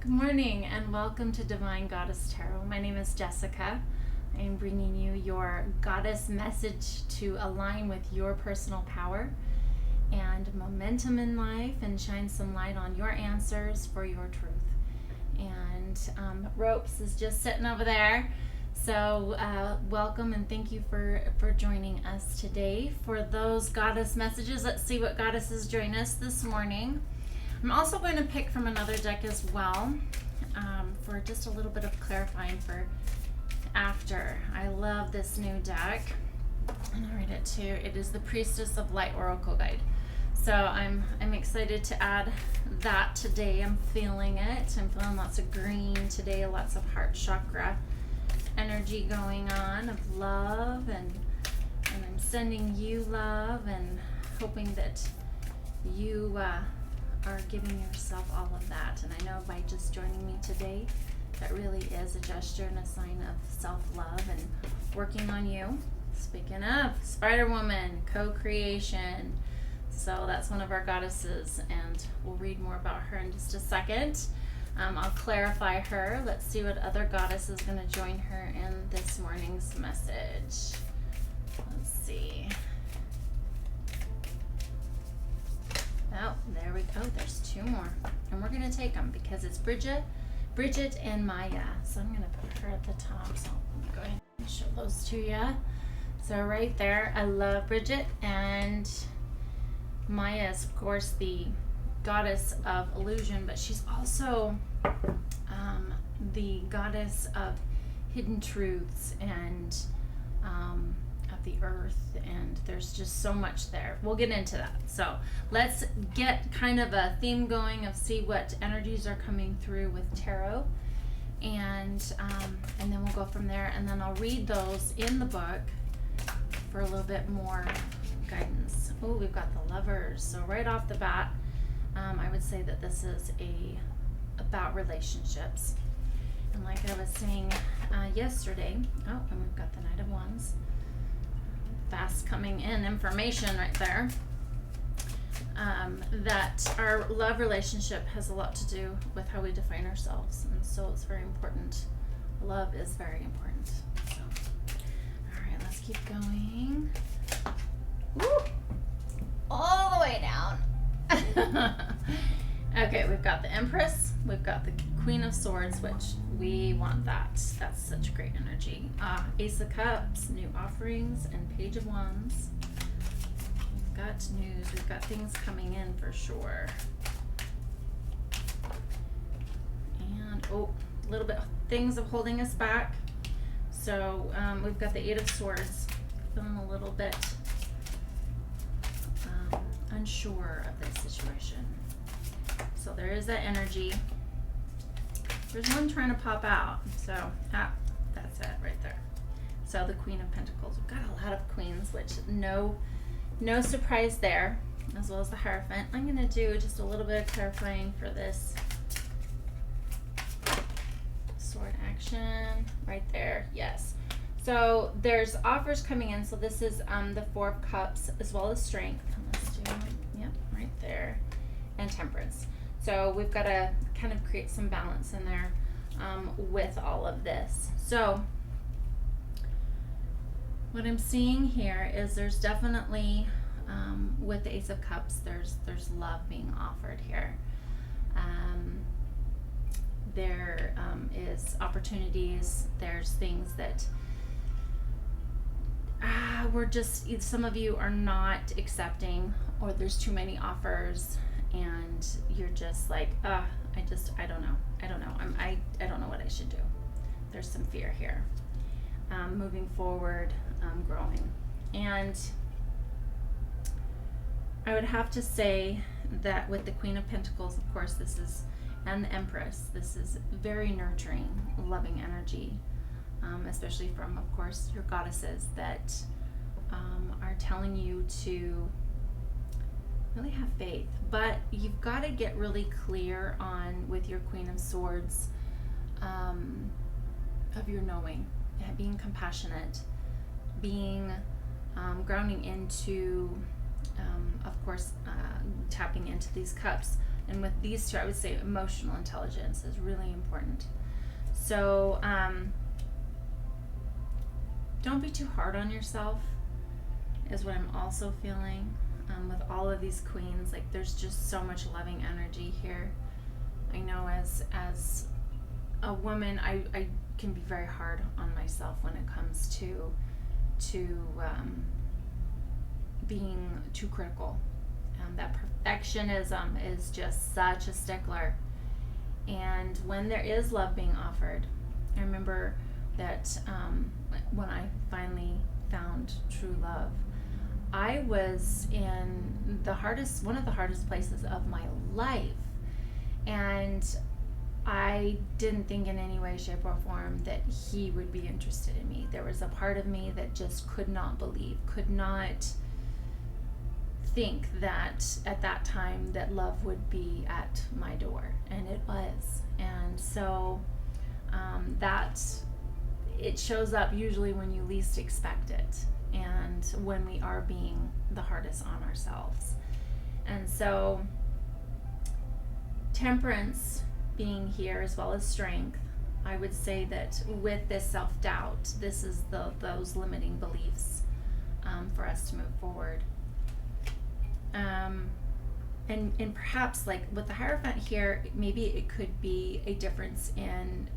Good morning and welcome to Divine Goddess Tarot. My name is Jessica. I am bringing you your goddess message to align with your personal power and momentum in life and shine some light on your answers for your truth. And Ropes is just sitting over there. So welcome and thank you for joining us today for those goddess messages. Let's see what goddesses join us this morning. I'm also going to pick from another deck as well for just a little bit of clarifying for after. I love this new deck, and I'll read it too. It is the Priestess of Light Oracle Guide. So I'm excited to add that today. I'm feeling it. I'm feeling lots of green today, lots of heart chakra energy going on of love, and I'm sending you love and hoping that you are giving yourself all of that. And I know by just joining me today, that really is a gesture and a sign of self-love and working on you. Speaking of Spider-Woman, co-creation. So that's one of our goddesses, and we'll read more about her in just a second. I'll clarify her. Let's see what other goddess is going to join her in this morning's message. Let's see. Oh, there we go. There's two more. And we're going to take them because it's Bridget, and Maya. So I'm going to put her at the top. So let me go ahead and show those to you. So right there, I love Bridget. And Maya is, of course, the goddess of illusion, but she's also the goddess of hidden truths and of the earth, and there's just so much there. We'll get into that. So let's get kind of a theme going of see what energies are coming through with tarot, and then we'll go from there, and then I'll read those in the book for a little bit more guidance. Oh, we've got the Lovers. So right off the bat, I would say that this is about relationships. And like I was saying yesterday, oh, and we've got the Knight of Wands. Fast coming in information right there. That our love relationship has a lot to do with how we define ourselves. And so it's very important. Love is very important. So, all right, let's keep going. Woo! All the way down. Okay, we've got the Empress, we've got the Queen of Swords, which we want that. That's such great energy. Ace of Cups, new offerings, and Page of Wands. We've got news, we've got things coming in for sure. And, oh, a little bit things of holding us back. So we've got the Eight of Swords, feeling a little bit unsure of this situation. So there is that energy. There's one trying to pop out. So that's it right there. So the Queen of Pentacles. We've got a lot of queens, which no surprise there, as well as the Hierophant. I'm going to do just a little bit of clarifying for this sword action right there. Yes. So there's offers coming in. So this is the Four of Cups as well as Strength. Let's do, yep, right there. And Temperance. So we've got to kind of create some balance in there with all of this. So what I'm seeing here is there's definitely, with the Ace of Cups, there's love being offered here. There is opportunities. There's things that we're just, some of you are not accepting, or there's too many offers, and you're just like, I don't know. I don't know what I should do. There's some fear here. Moving forward, growing. And I would have to say that with the Queen of Pentacles, of course, and the Empress, this is very nurturing, loving energy, especially from, of course, your goddesses that are telling you to really have faith. But you've got to get really clear on, with your Queen of Swords, of your knowing, being compassionate, being grounding into, of course, tapping into these cups, And with these two, I would say emotional intelligence is really important. So don't be too hard on yourself is what I'm also feeling with all of these queens. Like, there's just so much loving energy here. I know as a woman, I can be very hard on myself when it comes to being too critical. That perfectionism is just such a stickler. And when there is love being offered, I remember that when I finally found true love, I was in one of the hardest places of my life. And I didn't think in any way, shape, or form that he would be interested in me. There was a part of me that just could not believe, could not think that at that time that love would be at my door, and it was. And so that it shows up usually when you least expect it, and when we are being the hardest on ourselves. And so temperance being here, as well as strength, I would say that with this self-doubt, this is those limiting beliefs for us to move forward. And perhaps, like with the Hierophant here, maybe it could be a difference in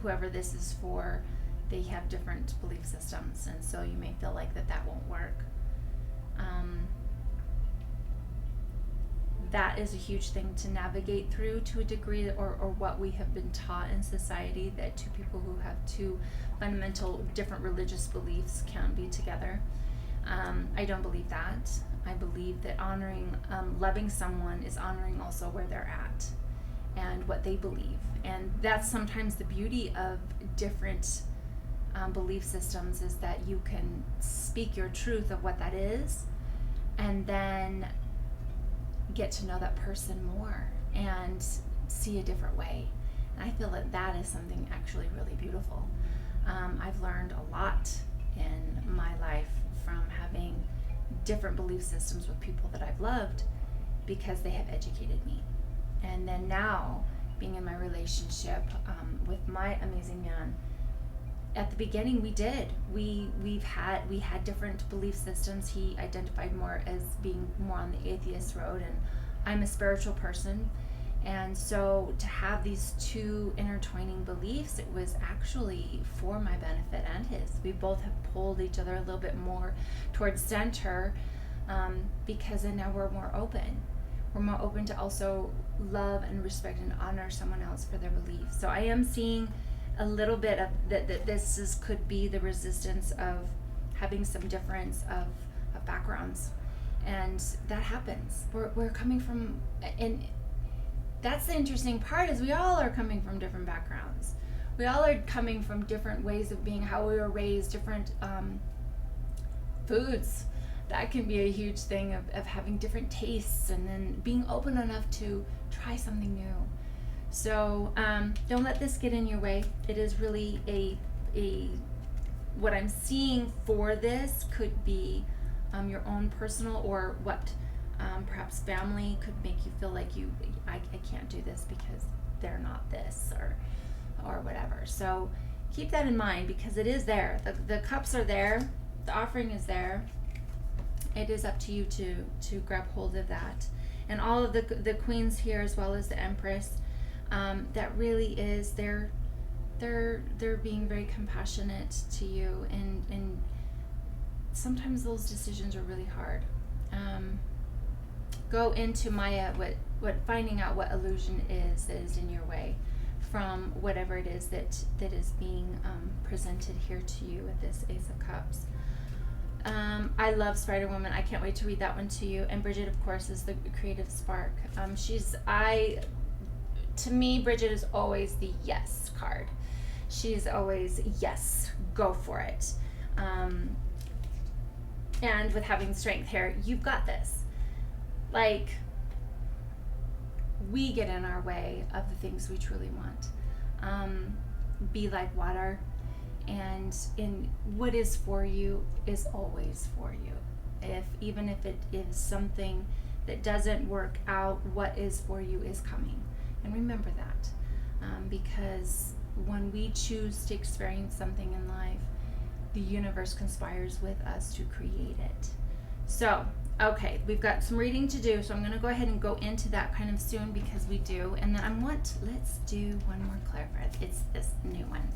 whoever this is for. They have different belief systems, and so you may feel like that won't work. That is a huge thing to navigate through to a degree, or what we have been taught in society, that two people who have two fundamental different religious beliefs can't be together. I don't believe that. I believe that loving someone is honoring also where they're at and what they believe. And that's sometimes the beauty of different belief systems, is that you can speak your truth of what that is, and then get to know that person more and see a different way. And I feel that is something actually really beautiful. I've learned a lot in my life from having different belief systems with people that I've loved, because they have educated me. And then now, being in my relationship with my amazing man, at the beginning we had different belief systems. He identified more as being more on the atheist road, and I'm a spiritual person. And so to have these two intertwining beliefs, it was actually for my benefit and his. We both have pulled each other a little bit more towards center, because then now we're more open. We're more open to also love and respect and honor someone else for their beliefs. So I am seeing a little bit of that could be the resistance of having some difference of backgrounds. And that happens. We're coming from, and that's the interesting part, is we all are coming from different backgrounds. We all are coming from different ways of being, how we were raised, different foods. That can be a huge thing of having different tastes, and then being open enough to try something new. So don't let this get in your way. It is really a what I'm seeing for this could be your own personal, or what perhaps family could make you feel like I can't do this because they're not this, or whatever. So keep that in mind, because it is there. The cups are there. The offering is there. It is up to you to grab hold of that. And all of the queens here, as well as the Empress, that really is they're being very compassionate to you, and sometimes those decisions are really hard. Go into Maya, what finding out what illusion is that is in your way from whatever it is that is being presented here to you with this Ace of Cups. I love Spider Woman. I can't wait to read that one to you. And Bridget, of course, is the creative spark. To me, Bridget is always the yes card. She's always, yes, go for it. And with having strength here, you've got this. Like, we get in our way of the things we truly want. Be like water, and in what is for you is always for you. Even if it is something that doesn't work out, what is for you is coming. And remember that, because when we choose to experience something in life, the universe conspires with us to create it. So, okay, we've got some reading to do, so I'm going to go ahead and go into that kind of soon because we do. And then let's do one more clarifier. It's this new one.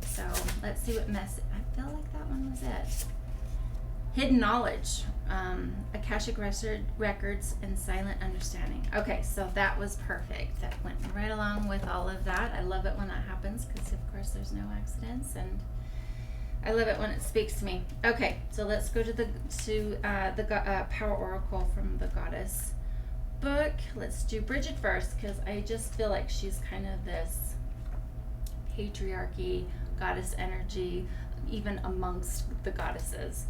So let's see what message. I feel like that one was it. Hidden knowledge, Akashic records, and silent understanding. Okay, so that was perfect. That went right along with all of that. I love it when that happens because, of course, there's no accidents, and I love it when it speaks to me. Okay, so let's go to the Power Oracle from the Goddess book. Let's do Bridget first because I just feel like she's kind of this patriarchy, goddess energy, even amongst the goddesses.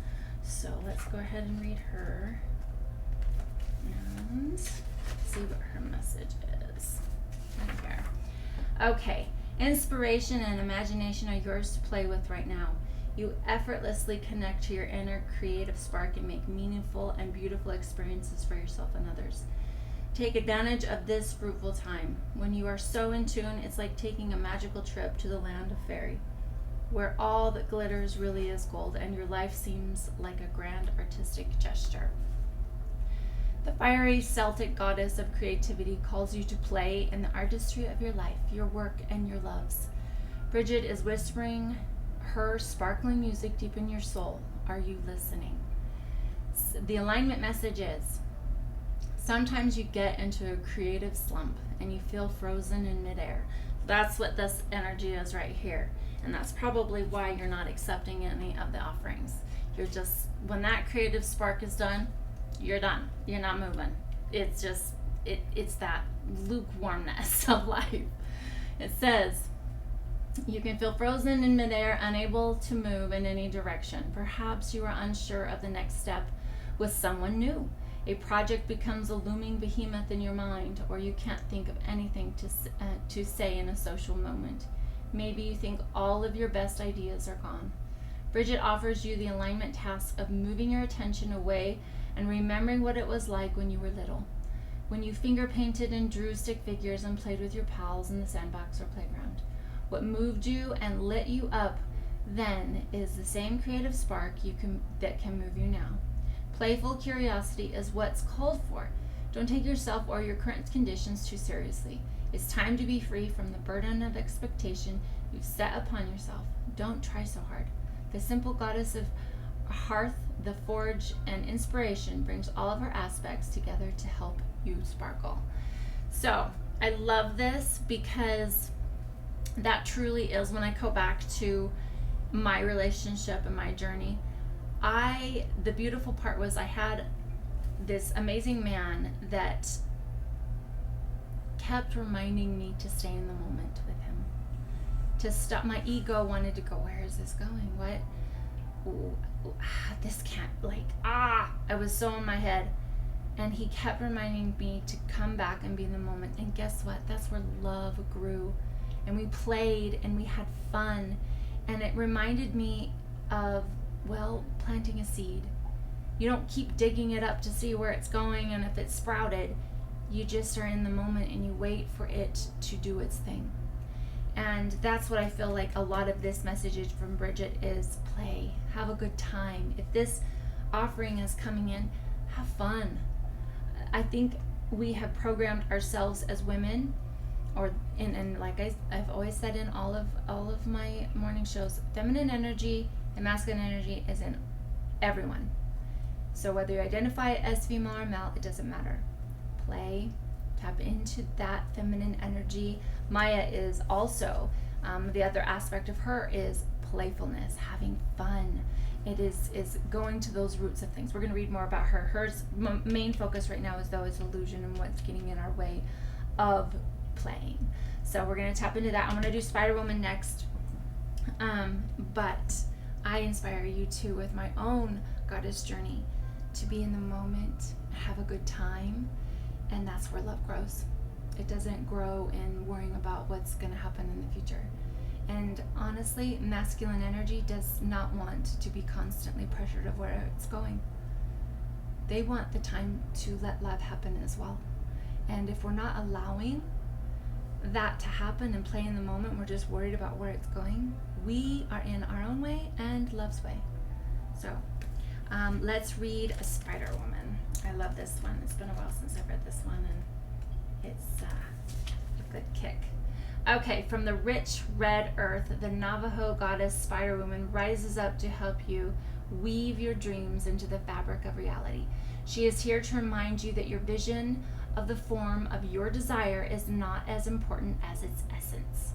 So let's go ahead and read her and see what her message is. Right here. Okay, inspiration and imagination are yours to play with right now. You effortlessly connect to your inner creative spark and make meaningful and beautiful experiences for yourself and others. Take advantage of this fruitful time. When you are so in tune, it's like taking a magical trip to the land of fairy, where all that glitters really is gold and your life seems like a grand artistic gesture. The fiery Celtic goddess of creativity calls you to play in the artistry of your life, your work, and your loves. Bridget is whispering her sparkling music deep in your soul. Are you listening? The alignment message is, sometimes you get into a creative slump and you feel frozen in midair. That's what this energy is right here. And that's probably why you're not accepting any of the offerings. You're just, when that creative spark is done, you're done. You're not moving. It's just, it's that lukewarmness of life. It says, you can feel frozen in midair, unable to move in any direction. Perhaps you are unsure of the next step with someone new. A project becomes a looming behemoth in your mind, or you can't think of anything to say in a social moment. Maybe you think all of your best ideas are gone. Bridget offers you the alignment task of moving your attention away and remembering what it was like when you were little, when you finger painted and drew stick figures and played with your pals in the sandbox or playground. What moved you and lit you up then is the same creative spark that can move you now. Playful curiosity is what's called for. Don't take yourself or your current conditions too seriously. It's time to be free from the burden of expectation you've set upon yourself. Don't try so hard. The simple goddess of hearth, the forge, and inspiration brings all of her aspects together to help you sparkle. So I love this because that truly is, when I go back to my relationship and my journey, the beautiful part was I had this amazing man that kept reminding me to stay in the moment with him, to stop. My ego wanted to go, where is this going? What? This can't, I was so in my head. And he kept reminding me to come back and be in the moment. And guess what? That's where love grew. And we played and we had fun. And it reminded me of, planting a seed. You don't keep digging it up to see where it's going and if it's sprouted. You just are in the moment and you wait for it to do its thing. And that's what I feel like a lot of this message from Bridget is: play, have a good time. If this offering is coming in, have fun. I think we have programmed ourselves as women, and like I've always said in all of my morning shows, feminine energy and masculine energy is in everyone. So whether you identify as female or male, it doesn't matter. Play, tap into that feminine energy. Maya is also, the other aspect of her is playfulness, having fun. It is going to those roots of things. We're going to read more about her. Her main focus right now is illusion and what's getting in our way of playing. So we're going to tap into that. I'm going to do Spider Woman next. But I inspire you too with my own goddess journey to be in the moment, have a good time, and that's where love grows. It doesn't grow in worrying about what's going to happen in the future. And honestly, masculine energy does not want to be constantly pressured of where it's going. they want the time to let love happen as well. And if we're not allowing that to happen and play in the moment, we're just worried about where it's going, we are in our own way and love's way. So let's read A Spider Woman. I love this one. It's been a while since I've read this one, and it's a good kick. Okay, from the rich red earth, the Navajo goddess Spider Woman rises up to help you weave your dreams into the fabric of reality. She is here to remind you that your vision of the form of your desire is not as important as its essence.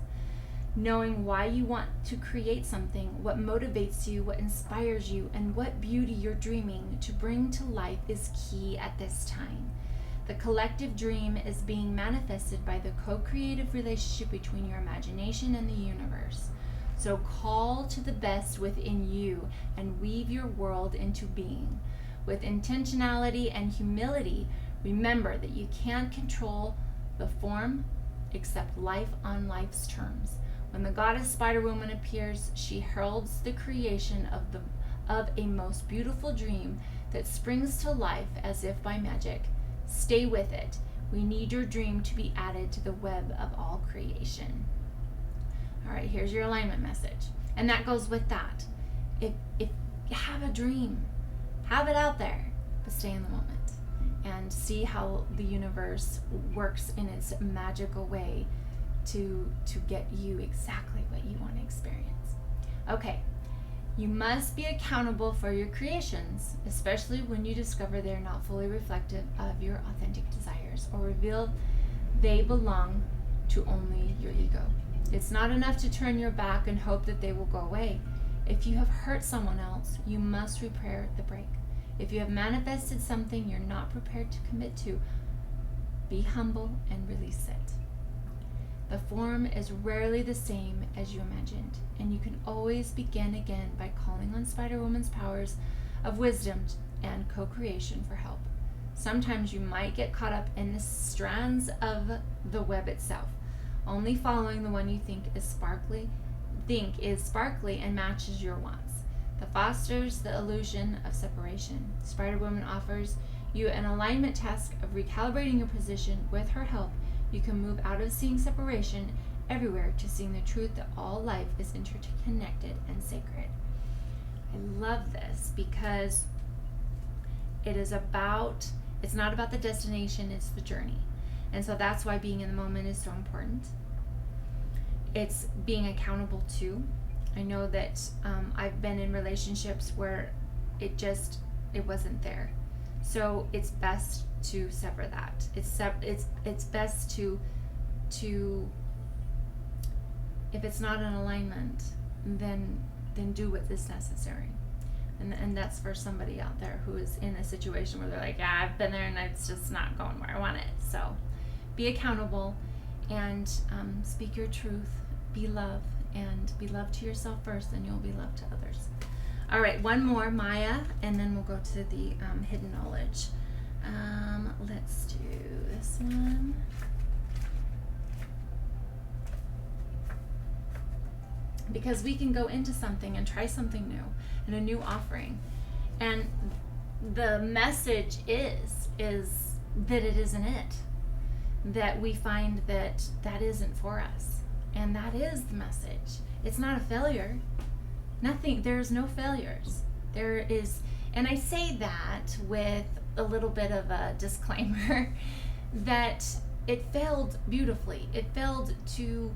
Knowing why you want to create something, what motivates you, what inspires you, and what beauty you're dreaming to bring to life is key at this time. The collective dream is being manifested by the co-creative relationship between your imagination and the universe. So call to the best within you and weave your world into being. With intentionality and humility, remember that you can't control the form except life on life's terms. When the goddess Spider Woman appears, she heralds the creation of a most beautiful dream that springs to life as if by magic. Stay with it. We need your dream to be added to the web of all creation. All right, here's your alignment message. And that goes with that. If you have a dream, have it out there, but stay in the moment and see how the universe works in its magical way to get you exactly what you want to experience. Okay, you must be accountable for your creations, especially when you discover they're not fully reflective of your authentic desires or reveal they belong to only your ego. It's not enough to turn your back and hope that they will go away. If you have hurt someone else, you must repair the break. If you have manifested something you're not prepared to commit to, be humble and release it. The form is rarely the same as you imagined, and you can always begin again by calling on Spider Woman's powers of wisdom and co-creation for help. Sometimes you might get caught up in the strands of the web itself, only following the one you think is sparkly and matches your wants. That fosters the illusion of separation. Spider Woman offers you an alignment task of recalibrating your position. With her help, you can move out of seeing separation everywhere to seeing the truth that all life is interconnected and sacred. I love this because it's not about the destination, it's the journey. And so that's why being in the moment is so important. It's being accountable too. I know that I've been in relationships where it wasn't there. So it's best to sever that. It's best to if it's not in alignment, then do what is necessary. And that's for somebody out there who is in a situation where they're like, yeah, I've been there and it's just not going where I want it. So be accountable and speak your truth, be love, and be love to yourself first, and you'll be love to others. All right, one more, Maya, and then we'll go to the hidden knowledge. Let's do this one. Because we can go into something and try something new and a new offering. And the message is that it isn't it. That we find that isn't for us. And that is the message. It's not a failure. There's no failures. There is, and I say that with a little bit of a disclaimer that it failed beautifully. It failed to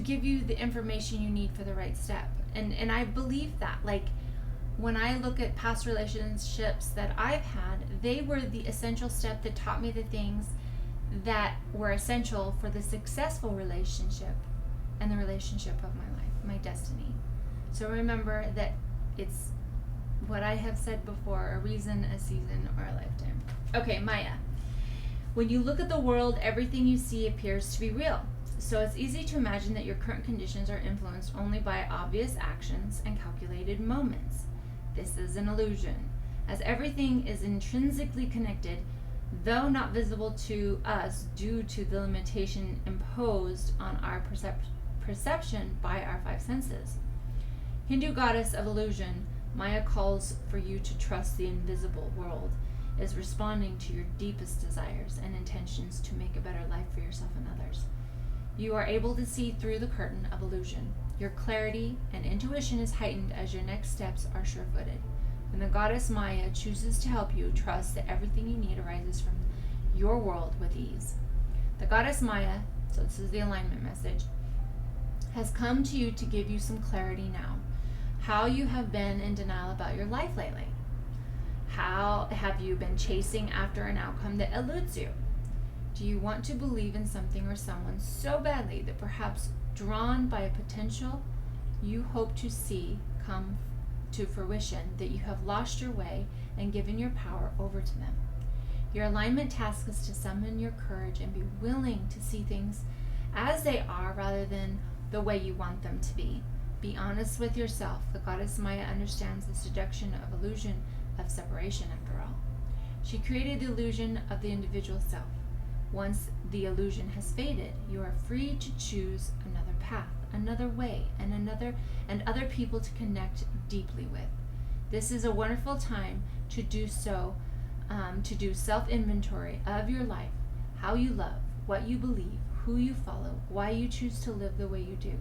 give you the information you need for the right step. And I believe that. Like, when I look at past relationships that I've had, they were the essential step that taught me the things that were essential for the successful relationship and the relationship of my life, my destiny. So remember that it's what I have said before, a reason, a season, or a lifetime. Okay, Maya. When you look at the world, everything you see appears to be real. So it's easy to imagine that your current conditions are influenced only by obvious actions and calculated moments. This is an illusion, as everything is intrinsically connected, though not visible to us due to the limitation imposed on our perception by our five senses. Hindu goddess of illusion, Maya calls for you to trust the invisible world is responding to your deepest desires and intentions to make a better life for yourself and others. You are able to see through the curtain of illusion. Your clarity and intuition is heightened as your next steps are sure-footed. When the goddess Maya chooses to help you, trust that everything you need arises from your world with ease. The goddess Maya, so this is the alignment message, has come to you to give you some clarity now. How you have been in denial about your life lately. How have you been chasing after an outcome that eludes you? Do you want to believe in something or someone so badly that perhaps drawn by a potential you hope to see come to fruition that you have lost your way and given your power over to them? Your alignment task is to summon your courage and be willing to see things as they are rather than the way you want them to be. Be honest with yourself. The goddess Maya understands the seduction of illusion of separation, after all. She created the illusion of the individual self. Once the illusion has faded, you are free to choose another path, another way, and other people to connect deeply with. This is a wonderful time to do so, to do self-inventory of your life, how you love, what you believe, who you follow, why you choose to live the way you do.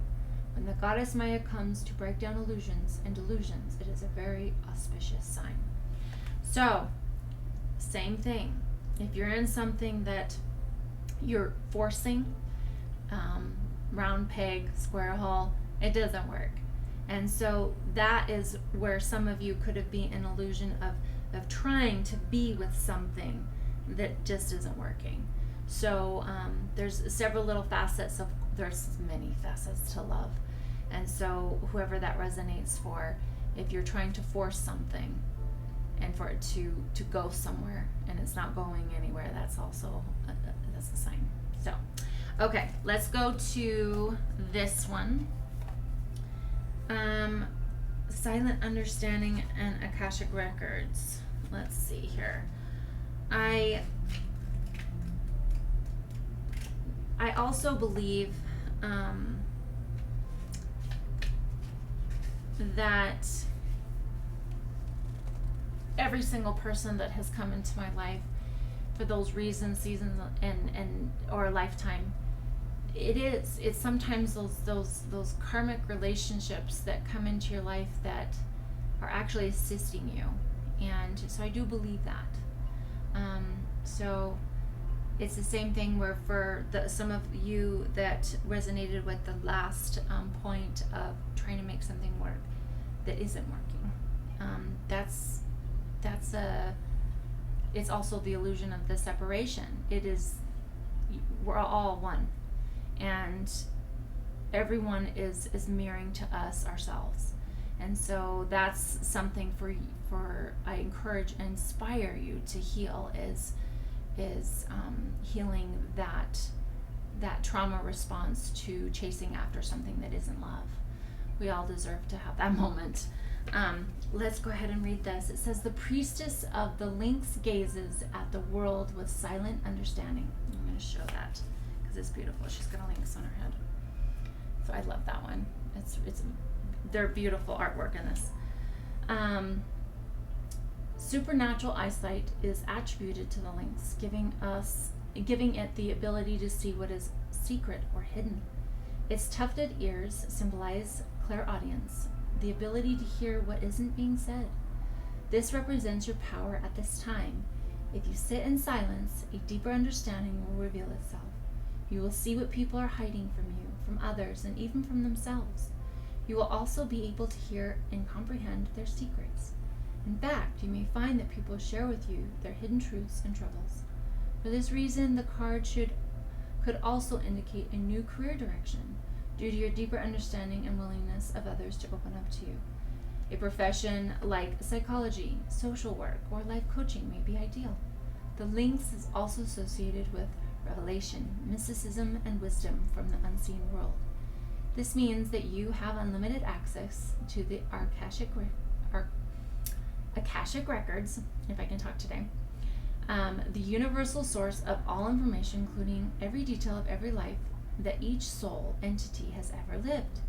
When the goddess Maya comes to break down illusions and delusions, it is a very auspicious sign. So, same thing. If you're in something that you're forcing, round peg, square hole, it doesn't work. And so that is where some of you could have been an illusion of trying to be with something that just isn't working. So there's several little facets of, there's many facets to love. And so whoever that resonates for, if you're trying to force something and for it to go somewhere and it's not going anywhere, that's also, that's a sign. So, okay, let's go to this one. Silent Understanding and Akashic Records. Let's see here. I also believe that every single person that has come into my life for those reasons, seasons, and or a lifetime, it's sometimes those karmic relationships that come into your life that are actually assisting you, and so I do believe that. So it's the same thing where for some of you that resonated with the last point of trying to make something work that isn't working, it's also the illusion of the separation. It is, we're all one, and everyone is mirroring to us ourselves, and so that's something for I encourage and inspire you to heal is healing that trauma response to chasing after something that isn't love. We all deserve to have that moment. Let's go ahead and read this. It says, the priestess of the lynx gazes at the world with silent understanding. I'm going to show that because it's beautiful. She's got a lynx on her head. So I love that one. They're beautiful artwork in this. Supernatural eyesight is attributed to the lynx, giving it the ability to see what is secret or hidden. Its tufted ears symbolize clairaudience, the ability to hear what isn't being said. This represents your power at this time. If you sit in silence, a deeper understanding will reveal itself. You will see what people are hiding from you, from others, and even from themselves. You will also be able to hear and comprehend their secrets. In fact, you may find that people share with you their hidden truths and troubles. For this reason, the card could also indicate a new career direction due to your deeper understanding and willingness of others to open up to you. A profession like psychology, social work, or life coaching may be ideal. The lynx is also associated with revelation, mysticism, and wisdom from the unseen world. This means that you have unlimited access to the Akashic records, if I can talk today, the universal source of all information, including every detail of every life that each soul entity has ever lived.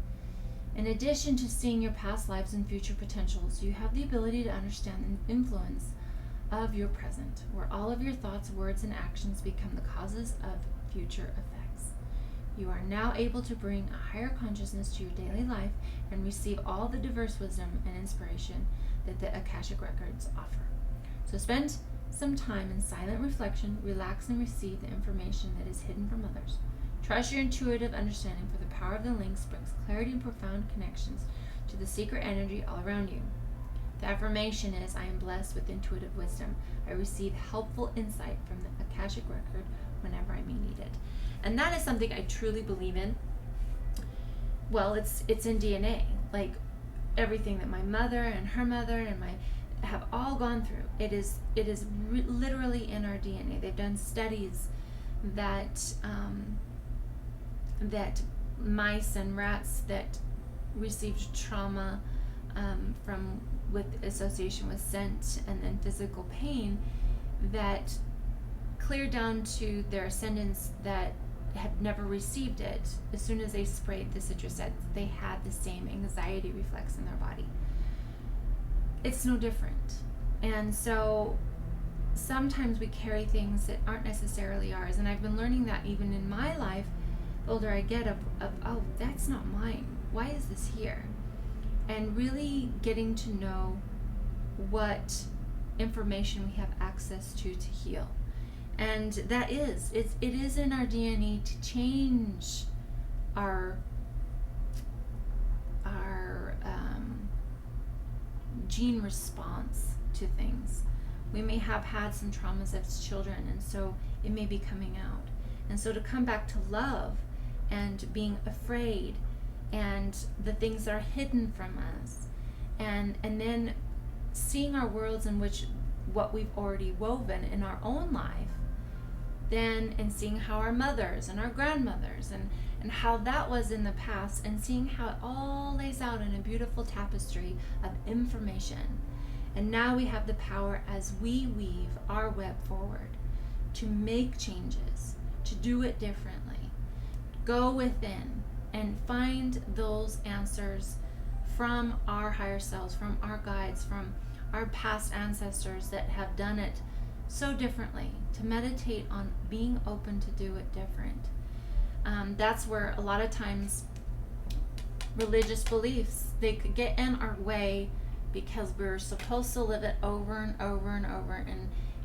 In addition to seeing your past lives and future potentials, you have the ability to understand the influence of your present, where all of your thoughts, words, and actions become the causes of future effects. You are now able to bring a higher consciousness to your daily life and receive all the diverse wisdom and inspiration that the Akashic Records offer. So spend some time in silent reflection, relax, and receive the information that is hidden from others. Trust your intuitive understanding, for the power of the links brings clarity and profound connections to the secret energy all around you. The affirmation is, I am blessed with intuitive wisdom. I receive helpful insight from the Akashic Record whenever I may need it. And that is something I truly believe in. Well, it's in DNA. Like everything that my mother and her mother and my have all gone through. It is literally in our DNA. They've done studies that that mice and rats that received trauma with association with scent and then physical pain, that clear down to their ascendants that had never received it, as soon as they sprayed the citrus scent, they had the same anxiety reflex in their body. It's no different. And so sometimes we carry things that aren't necessarily ours. And I've been learning that even in my life, the older I get, of oh, that's not mine. Why is this here? And really getting to know what information we have access to heal. And that is, it is in our DNA to change our gene response to things. We may have had some traumas as children, and so it may be coming out. And so to come back to love and being afraid and the things that are hidden from us, and then seeing our worlds in which what we've already woven in our own life, then, and seeing how our mothers and our grandmothers and how that was in the past, and seeing how it all lays out in a beautiful tapestry of information. And now we have the power, as we weave our web forward, to make changes, to do it differently. Go within and find those answers from our higher selves, from our guides, from our past ancestors that have done it so differently, to meditate on being open to do it different. That's where a lot of times religious beliefs, they could get in our way because we're supposed to live it over and over and over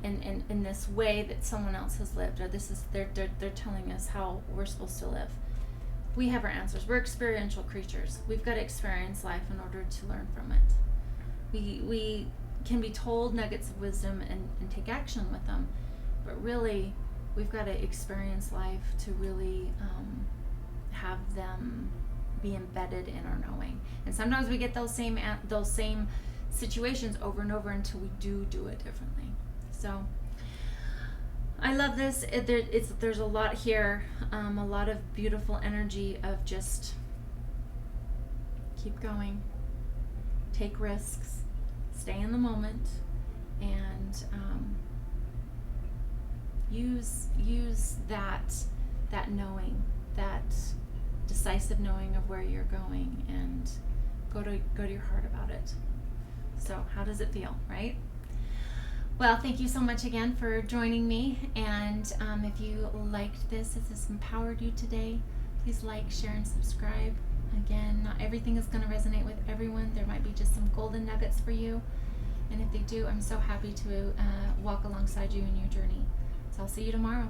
in this way that someone else has lived, or this is they're telling us how we're supposed to live. We have our answers. We're experiential creatures. We've got to experience life in order to learn from it. We can be told nuggets of wisdom and take action with them, but really we've got to experience life to really have them be embedded in our knowing. And sometimes we get those same situations over and over until we do it differently. So I love this. There's a lot here, a lot of beautiful energy of just keep going, take risks, stay in the moment, and use that knowing, that decisive knowing of where you're going, and go to your heart about it. So how does it feel, right? Well, thank you so much again for joining me, and if you liked this, if this empowered you today, please like, share, and subscribe. Again, not everything is going to resonate with everyone. There might be just some golden nuggets for you, and if they do, I'm so happy to walk alongside you in your journey. So I'll see you tomorrow.